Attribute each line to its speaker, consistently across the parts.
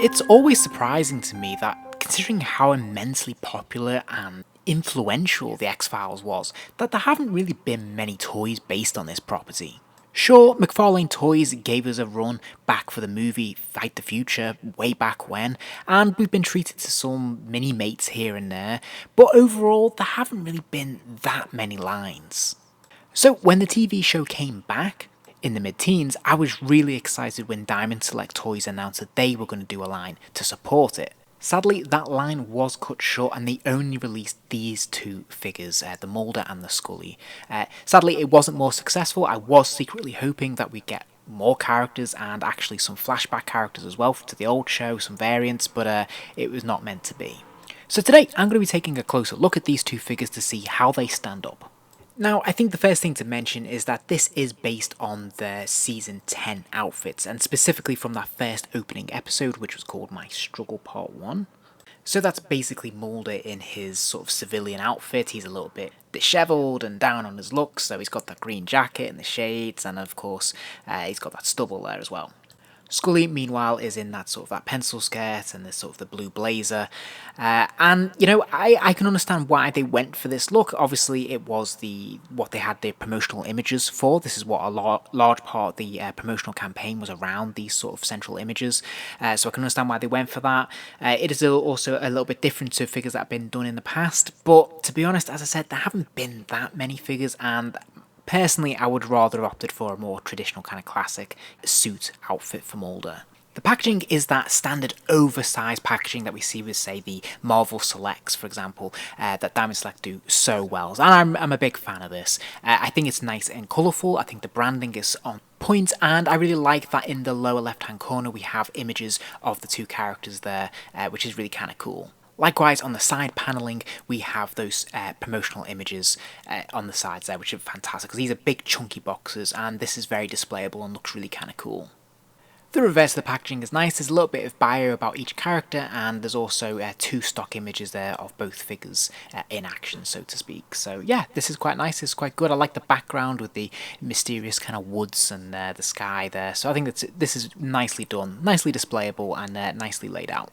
Speaker 1: It's always surprising to me that, considering how immensely popular and influential the X-Files was, that there haven't really been many toys based on this property. Sure, McFarlane Toys gave us a run back for the movie Fight the Future way back when, and we've been treated to some mini-mates here and there, but overall there haven't really been that many lines. So when the TV show came back, in the mid-teens, I was really excited when Diamond Select Toys announced that they were going to do a line to support it. Sadly, that line was cut short and they only released these two figures, the Mulder and the Scully. Sadly, it wasn't more successful. I was secretly hoping that we'd get more characters and actually some flashback characters as well to the old show, some variants, but it was not meant to be. So today, I'm going to be taking a closer look at these two figures to see how they stand up. Now, I think the first thing to mention is that this is based on the Season 10 outfits, and specifically from that first opening episode, which was called My Struggle Part 1. So that's basically Mulder in his sort of civilian outfit. He's a little bit dishevelled and down on his looks, so he's got that green jacket and the shades, and of course, he's got that stubble there as well. Scully, meanwhile, is in that sort of that pencil skirt and this sort of the blue blazer. And, you know, I can understand why they went for this look. Obviously, it was what they had their promotional images for. This is what a large part of the promotional campaign was around, these sort of central images. So I can understand why they went for that. It is also a little bit different to figures that have been done in the past. But to be honest, as I said, there haven't been that many figures, and personally, I would rather have opted for a more traditional kind of classic suit outfit for Mulder. The packaging is that standard oversized packaging that we see with, say, the Marvel Selects, for example, that Diamond Select do so well. And I'm a big fan of this. I think it's nice and colourful. I think the branding is on point, and I really like that in the lower left-hand corner we have images of the two characters there, which is really kind of cool. Likewise, on the side panelling, we have those promotional images on the sides there, which are fantastic, because these are big chunky boxes, and this is very displayable and looks really kind of cool. The reverse of the packaging is nice. There's a little bit of bio about each character, and there's also two stock images there of both figures in action, so to speak. So yeah, this is quite nice. It's quite good. I like the background with the mysterious kind of woods and the sky there. So I think this is nicely done, nicely displayable, and nicely laid out.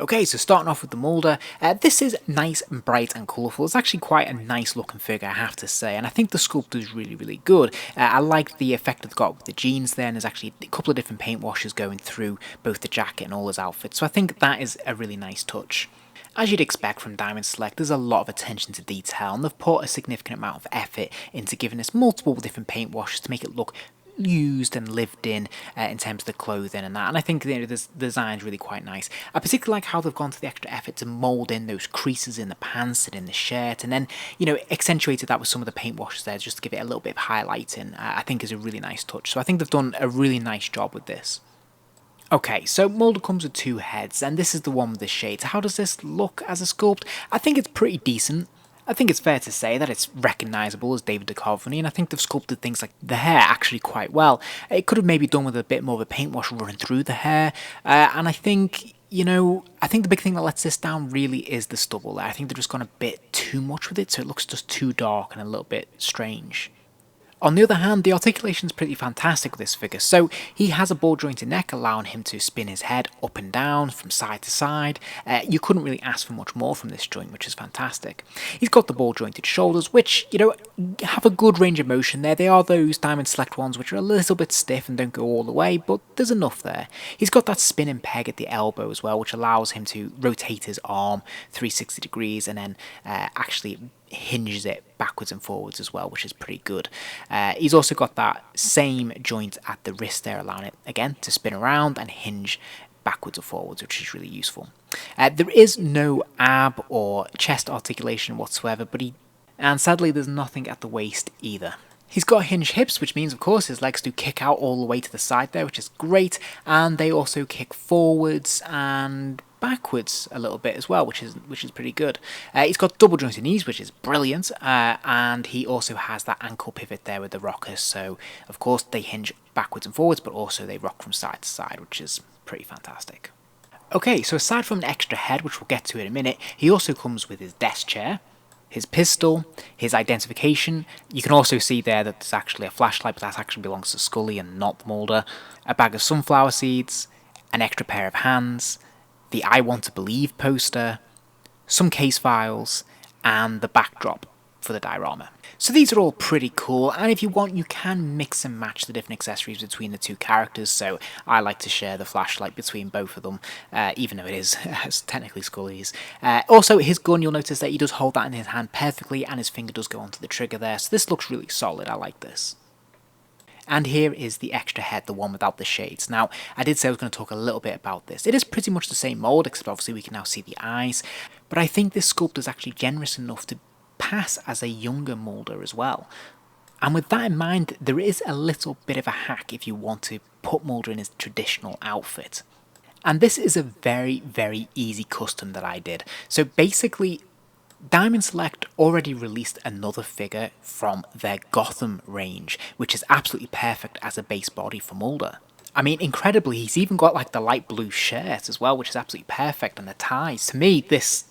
Speaker 1: Okay, so starting off with the Mulder, this is nice and bright and colourful. It's actually quite a nice looking figure, I have to say, and I think the sculpt is really, really good. I like the effect it's got with the jeans there, and there's actually a couple of different paint washes going through both the jacket and all his outfits, so I think that is a really nice touch. As you'd expect from Diamond Select, there's a lot of attention to detail, and they've put a significant amount of effort into giving us multiple different paint washes to make it look used and lived in terms of the clothing and that, and I think the design's really quite nice. I particularly like how they've gone to the extra effort to mould in those creases in the pants and in the shirt, and then, you know, accentuated that with some of the paint washes there just to give it a little bit of highlighting. I think is a really nice touch, so I think they've done a really nice job with this. Okay, so Mulder comes with two heads, and this is the one with the shades. How does this look as a sculpt? I think it's pretty decent. I think it's fair to say that it's recognisable as David Duchovny, and I think they've sculpted things like the hair actually quite well. It could have maybe done with a bit more of a paint wash running through the hair, and I think, you know, I think the big thing that lets this down really is the stubble there. I think they've just gone a bit too much with it, so it looks just too dark and a little bit strange. On the other hand, the articulation is pretty fantastic with this figure. So he has a ball jointed neck, allowing him to spin his head up and down from side to side. You couldn't really ask for much more from this joint, which is fantastic. He's got the ball jointed shoulders, which, you know, have a good range of motion there. They are those Diamond Select ones which are a little bit stiff and don't go all the way, but there's enough there. He's got that spinning peg at the elbow as well, which allows him to rotate his arm 360 degrees and then actually hinges it backwards and forwards as well, which is pretty good. He's also got that same joint at the wrist there, allowing it again to spin around and hinge backwards or forwards, which is really useful. There is no ab or chest articulation whatsoever, and sadly there's nothing at the waist either. He's got hinged hips, which means, of course, his legs do kick out all the way to the side there, which is great, and they also kick forwards and backwards a little bit as well, which is pretty good. He's got double jointed knees, which is brilliant, and he also has that ankle pivot there with the rockers, so of course they hinge backwards and forwards, but also they rock from side to side, which is pretty fantastic. Okay, so aside from an extra head, which we'll get to in a minute, he also comes with his desk chair, his pistol, his identification. You can also see there that there's actually a flashlight, but that actually belongs to Scully and not Mulder. A bag of sunflower seeds, an extra pair of hands, the I Want to Believe poster, some case files, and the backdrop for the diorama. So these are all pretty cool, and if you want, you can mix and match the different accessories between the two characters. So I like to share the flashlight between both of them, even though it is technically Scully's. Also, his gun, you'll notice that he does hold that in his hand perfectly, and his finger does go onto the trigger there, so this looks really solid. I like this. And here is the extra head, the one without the shades. Now, I did say I was going to talk a little bit about this. It is pretty much the same mould, except obviously we can now see the eyes. But I think this sculpt is actually generous enough to pass as a younger Mulder as well. And with that in mind, there is a little bit of a hack if you want to put Mulder in his traditional outfit. And this is a very, very easy custom that I did. So basically, Diamond Select already released another figure from their Gotham range, which is absolutely perfect as a base body for Mulder. I mean, incredibly, he's even got like the light blue shirt as well, which is absolutely perfect, and the ties. To me, this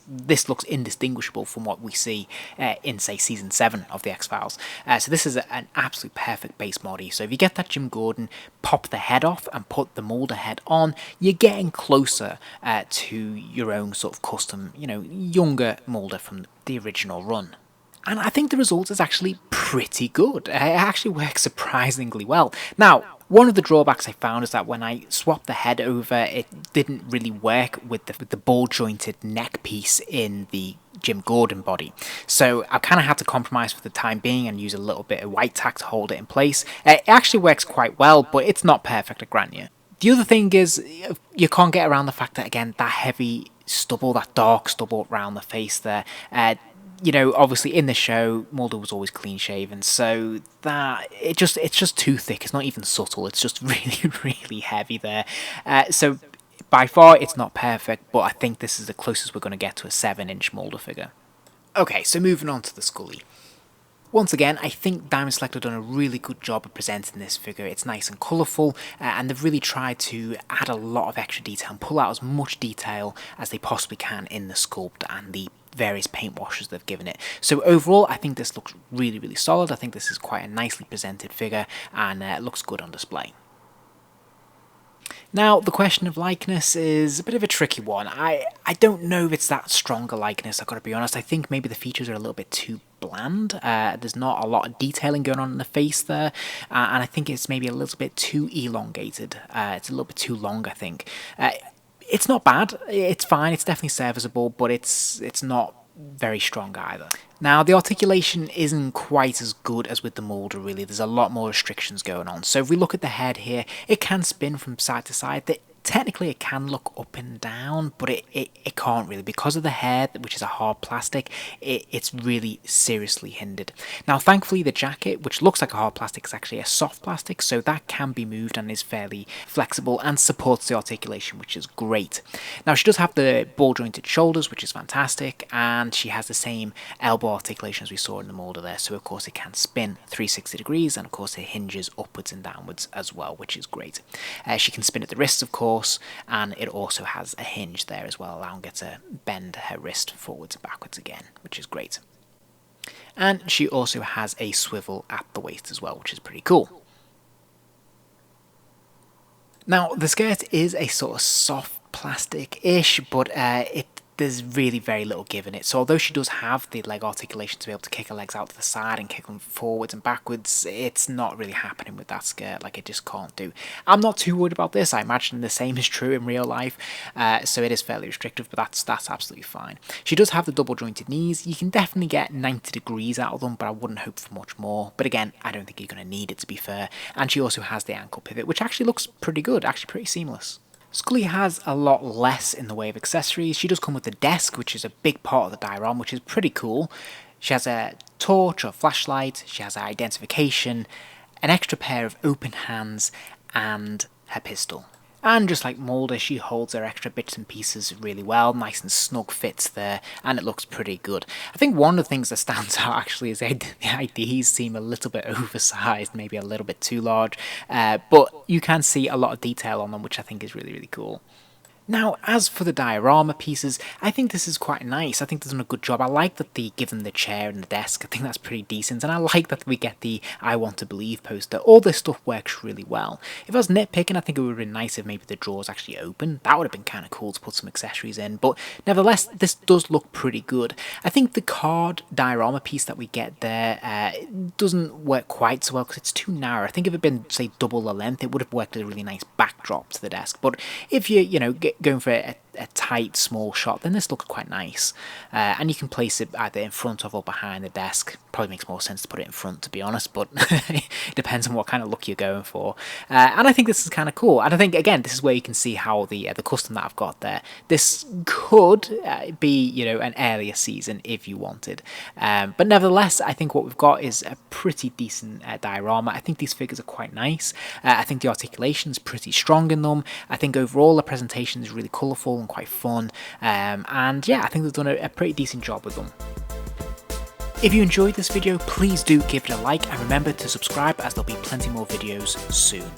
Speaker 1: looks indistinguishable from what we see in, say, Season 7 of The X-Files. So this is an absolute perfect base body. So if you get that Jim Gordon, pop the head off and put the Mulder head on, you're getting closer to your own sort of custom, younger Mulder from the original run. And I think the result is actually pretty good. It actually works surprisingly well. Now, one of the drawbacks I found is that when I swapped the head over, it didn't really work with the ball-jointed neck piece in the Jim Gordon body. So I kind of had to compromise for the time being and use a little bit of white tack to hold it in place. It actually works quite well, but it's not perfect, I grant you. The other thing is, you can't get around the fact that, again, that heavy stubble, that dark stubble around the face there, obviously in the show, Mulder was always clean shaven, so that it's just too thick. It's not even subtle. It's just really, really heavy there. So by far, it's not perfect, but I think this is the closest we're going to get to a 7-inch Mulder figure. Okay, so moving on to the Scully. Once again, I think Diamond Select have done a really good job of presenting this figure. It's nice and colourful, and they've really tried to add a lot of extra detail and pull out as much detail as they possibly can in the sculpt and the various paint washes they've given it. So overall, I think this looks really, really solid. I think this is quite a nicely presented figure, and it looks good on display. Now, the question of likeness is a bit of a tricky one. I don't know if it's that strong a likeness, I've got to be honest. I think maybe the features are a little bit too bland. There's not a lot of detailing going on in the face there, and I think it's maybe a little bit too elongated. It's a little bit too long, I think. It's not bad, it's fine, it's definitely serviceable, but it's not very strong either. Now, the articulation isn't quite as good as with the Mulder, really. There's a lot more restrictions going on. So if we look at the head here, it can spin from side to side. Technically, it can look up and down, but it can't really. Because of the hair, which is a hard plastic, it's really seriously hindered. Now, thankfully, the jacket, which looks like a hard plastic, is actually a soft plastic, so that can be moved and is fairly flexible and supports the articulation, which is great. Now, she does have the ball-jointed shoulders, which is fantastic, and she has the same elbow articulation as we saw in the Mulder there, so of course it can spin 360 degrees, and of course it hinges upwards and downwards as well, which is great. She can spin at the wrists, of course, and it also has a hinge there as well, allowing her to bend her wrist forwards and backwards again, which is great. And she also has a swivel at the waist as well, which is pretty cool. Now, the skirt is a sort of soft plastic-ish, but there's really very little give in it. So although she does have the leg articulation to be able to kick her legs out to the side and kick them forwards and backwards, it's not really happening with that skirt. Like, it just can't do. I'm not too worried about this. I imagine the same is true in real life, so it is fairly restrictive, but that's absolutely fine. She does have the double jointed knees. You can definitely get 90 degrees out of them, but I wouldn't hope for much more. But again, I don't think you're going to need it, to be fair. And she also has the ankle pivot, which actually looks pretty good, actually pretty seamless. Scully has a lot less in the way of accessories. She does come with a desk, which is a big part of the diorama, which is pretty cool. She has a torch or flashlight, she has identification, an extra pair of open hands, and her pistol. And just like Mulder, she holds her extra bits and pieces really well, nice and snug fits there, and it looks pretty good. I think one of the things that stands out actually is the IDs seem a little bit oversized, maybe a little bit too large, but you can see a lot of detail on them, which I think is really, really cool. Now, as for the diorama pieces, I think this is quite nice. I think they've done a good job. I like that they give them the chair and the desk. I think that's pretty decent. And I like that we get the I Want to Believe poster. All this stuff works really well. If I was nitpicking, I think it would have been nice if maybe the drawers actually open. That would have been kind of cool to put some accessories in. But nevertheless, this does look pretty good. I think the card diorama piece that we get there doesn't work quite so well because it's too narrow. I think if it had been, say, double the length, it would have worked as a really nice backdrop to the desk. But if you're, going for a tight, small shot, then this looks quite nice. And you can place it either in front of or behind the desk. Probably makes more sense to put it in front, to be honest, but it depends on what kind of look you're going for. And I think this is kind of cool. And I think, again, this is where you can see how the custom that I've got there, this could be, an earlier season if you wanted. But nevertheless, I think what we've got is a pretty decent diorama. I think these figures are quite nice. I think the articulation is pretty strong in them. I think overall the presentation is really colourful and quite fun. And yeah, I think they've done a pretty decent job with them. If you enjoyed this video, please do give it a like and remember to subscribe as there'll be plenty more videos soon.